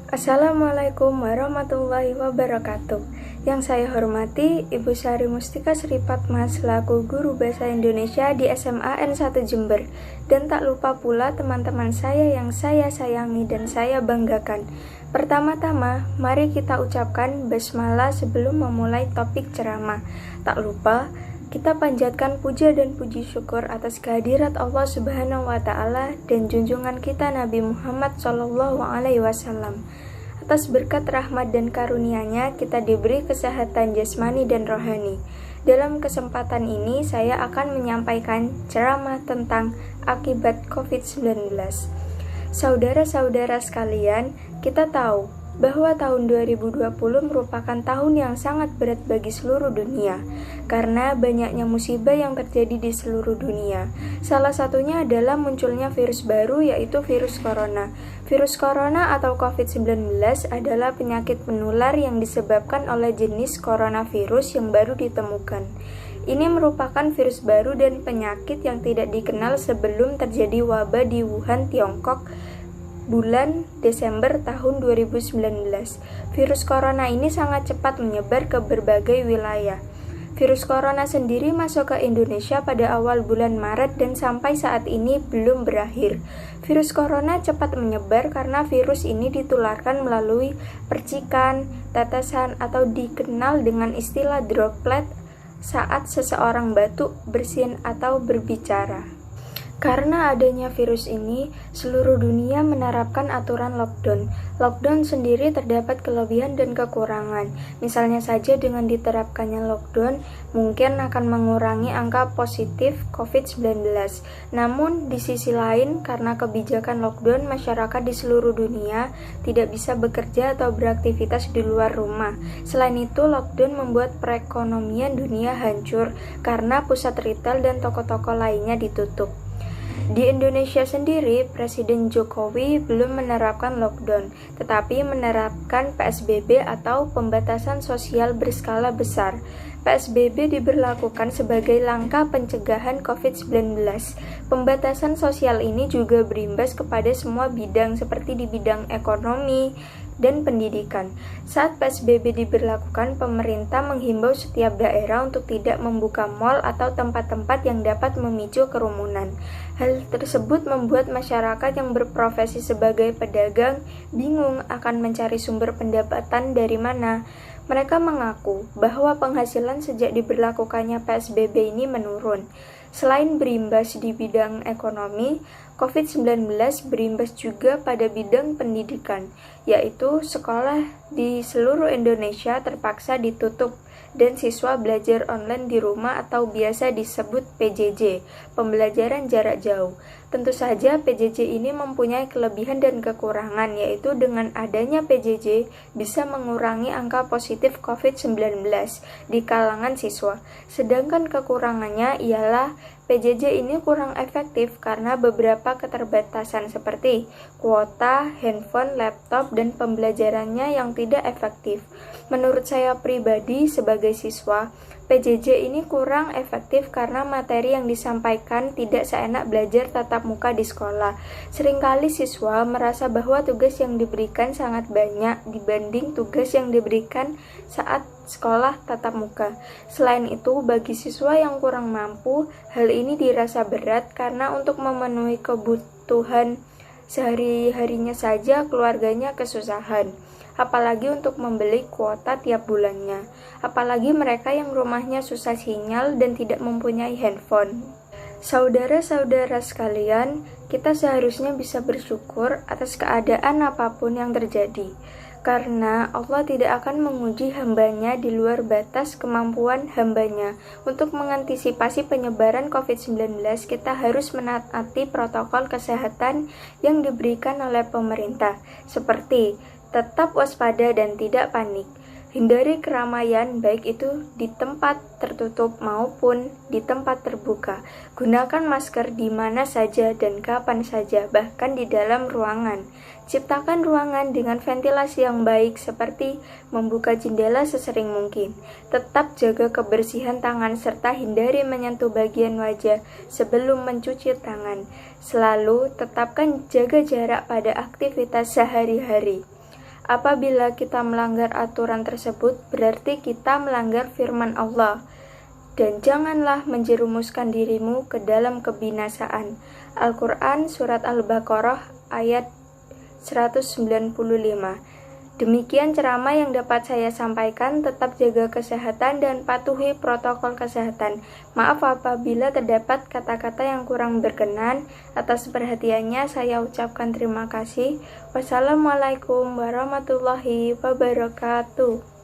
Assalamualaikum warahmatullahi wabarakatuh. Yang saya hormati Ibu Sari Mustika Sripatma selaku Guru Bahasa Indonesia di SMA N1 Jember. Dan tak lupa pula teman-teman saya yang saya sayangi dan saya banggakan. Pertama-tama, mari kita ucapkan basmalah sebelum memulai topik ceramah. Tak lupa, kita panjatkan puja dan puji syukur atas kehadirat Allah Subhanahu wa Ta'ala dan junjungan kita Nabi Muhammad SAW. Atas berkat rahmat dan karunia-Nya, kita diberi kesehatan jasmani dan rohani. Dalam kesempatan ini, saya akan menyampaikan ceramah tentang akibat COVID-19. Saudara-saudara sekalian, kita tahu bahwa tahun 2020 merupakan tahun yang sangat berat bagi seluruh dunia karena banyaknya musibah yang terjadi di seluruh dunia. Salah satunya adalah munculnya virus baru, yaitu virus corona. Virus corona atau COVID-19 adalah penyakit menular yang disebabkan oleh jenis coronavirus yang baru ditemukan. Ini merupakan virus baru dan penyakit yang tidak dikenal sebelum terjadi wabah di Wuhan, Tiongkok bulan Desember tahun 2019. Virus corona ini sangat cepat menyebar ke berbagai wilayah. Virus corona sendiri masuk ke Indonesia pada awal bulan Maret dan sampai saat ini belum berakhir. Virus corona cepat menyebar karena virus ini ditularkan melalui percikan, tetesan, atau dikenal dengan istilah droplet saat seseorang batuk, bersin, atau berbicara. Karena adanya virus ini, seluruh dunia menerapkan aturan lockdown. Lockdown sendiri terdapat kelebihan dan kekurangan. Misalnya saja dengan diterapkannya lockdown, mungkin akan mengurangi angka positif COVID-19. Namun, di sisi lain, karena kebijakan lockdown, masyarakat di seluruh dunia tidak bisa bekerja atau beraktivitas di luar rumah. Selain itu, lockdown membuat perekonomian dunia hancur karena pusat retail dan toko-toko lainnya ditutup. Di Indonesia sendiri, Presiden Jokowi belum menerapkan lockdown, tetapi menerapkan PSBB atau pembatasan sosial berskala besar. PSBB diberlakukan sebagai langkah pencegahan COVID-19. Pembatasan sosial ini juga berimbas kepada semua bidang seperti di bidang ekonomi dan pendidikan. Saat PSBB diberlakukan, pemerintah menghimbau setiap daerah untuk tidak membuka mal atau tempat-tempat yang dapat memicu kerumunan. Hal tersebut membuat masyarakat yang berprofesi sebagai pedagang bingung akan mencari sumber pendapatan dari mana. Mereka mengaku bahwa penghasilan sejak diberlakukannya PSBB ini menurun. Selain berimbas di bidang ekonomi, COVID-19 berimbas juga pada bidang pendidikan, yaitu sekolah di seluruh Indonesia terpaksa ditutup dan siswa belajar online di rumah atau biasa disebut PJJ, pembelajaran jarak jauh. Tentu saja PJJ ini mempunyai kelebihan dan kekurangan, yaitu dengan adanya PJJ bisa mengurangi angka positif COVID-19 di kalangan siswa. Sedangkan kekurangannya ialah PJJ ini kurang efektif karena beberapa keterbatasan seperti kuota, handphone, laptop, dan pembelajarannya yang tidak efektif. Menurut saya pribadi sebagai siswa, PJJ ini kurang efektif karena materi yang disampaikan tidak seenak belajar tatap muka di sekolah. Seringkali siswa merasa bahwa tugas yang diberikan sangat banyak dibanding tugas yang diberikan saat sekolah tatap muka. Selain itu, bagi siswa yang kurang mampu, hal ini dirasa berat karena untuk memenuhi kebutuhan sehari-harinya saja keluarganya kesusahan, apalagi untuk membeli kuota tiap bulannya. Apalagi mereka yang rumahnya susah sinyal dan tidak mempunyai handphone. Saudara-saudara sekalian, kita seharusnya bisa bersyukur atas keadaan apapun yang terjadi, karena Allah tidak akan menguji hambanya di luar batas kemampuan hambanya. Untuk mengantisipasi penyebaran COVID-19, kita harus menaati protokol kesehatan yang diberikan oleh pemerintah, seperti tetap waspada dan tidak panik. Hindari keramaian, baik itu di tempat tertutup maupun di tempat terbuka. Gunakan masker di mana saja dan kapan saja, bahkan di dalam ruangan. Ciptakan ruangan dengan ventilasi yang baik seperti membuka jendela sesering mungkin. Tetap jaga kebersihan tangan serta hindari menyentuh bagian wajah sebelum mencuci tangan. Selalu tetapkan jaga jarak pada aktivitas sehari-hari. Apabila kita melanggar aturan tersebut, berarti kita melanggar firman Allah. Dan janganlah menjerumuskan dirimu ke dalam kebinasaan. Al-Quran Surat Al-Baqarah ayat 195. Demikian ceramah yang dapat saya sampaikan. Tetap jaga kesehatan dan patuhi protokol kesehatan. Maaf apabila terdapat kata-kata yang kurang berkenan. Atas perhatiannya saya ucapkan terima kasih. Wassalamualaikum warahmatullahi wabarakatuh.